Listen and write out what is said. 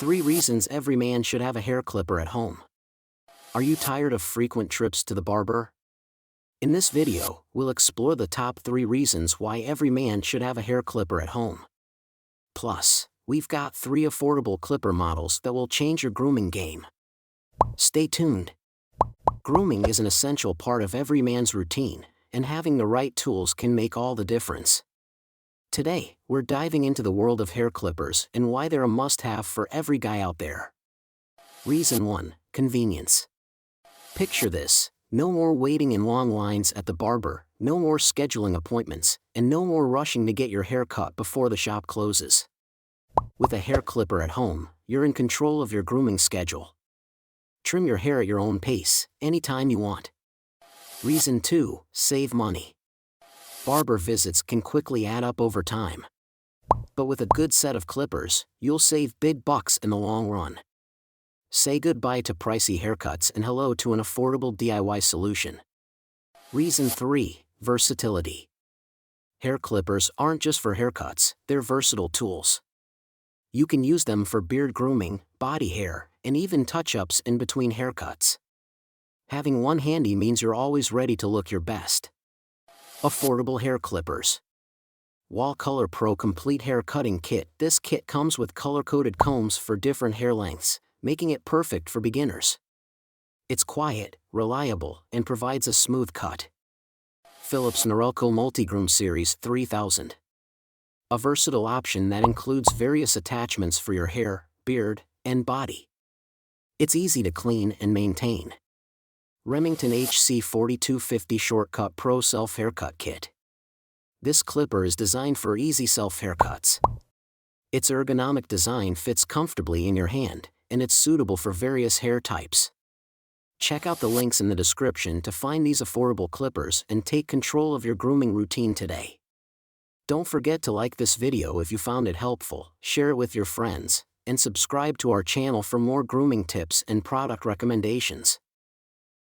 3 reasons every man should have a hair clipper at home. Are you tired of frequent trips to the barber? In this video, we'll explore the top 3 reasons why every man should have a hair clipper at home. Plus, we've got 3 affordable clipper models that will change your grooming game. Stay tuned. Grooming is an essential part of every man's routine, and having the right tools can make all the difference. Today, we're diving into the world of hair clippers and why they're a must-have for every guy out there. Reason 1. Convenience. Picture this: no more waiting in long lines at the barber, no more scheduling appointments, and no more rushing to get your hair cut before the shop closes. With a hair clipper at home, you're in control of your grooming schedule. Trim your hair at your own pace, anytime you want. Reason 2. Save money. Barber visits can quickly add up over time. But with a good set of clippers, you'll save big bucks in the long run. Say goodbye to pricey haircuts and hello to an affordable DIY solution. Reason 3. Versatility. Hair clippers aren't just for haircuts, they're versatile tools. You can use them for beard grooming, body hair, and even touch-ups in between haircuts. Having one handy means you're always ready to look your best. Affordable hair clippers. Wahlcolor Pro Complete Hair Cutting Kit. This kit comes with color-coded combs for different hair lengths, making it perfect for beginners. It's quiet, reliable, and provides a smooth cut. Philips Norelco Multigroom Series 3000. A versatile option that includes various attachments for your hair, beard, and body. It's easy to clean and maintain. Remington HC 4250 Shortcut Pro Self Haircut Kit. This clipper is designed for easy self haircuts. Its ergonomic design fits comfortably in your hand, and it's suitable for various hair types. Check out the links in the description to find these affordable clippers and take control of your grooming routine today. Don't forget to like this video if you found it helpful, share it with your friends, and subscribe to our channel for more grooming tips and product recommendations.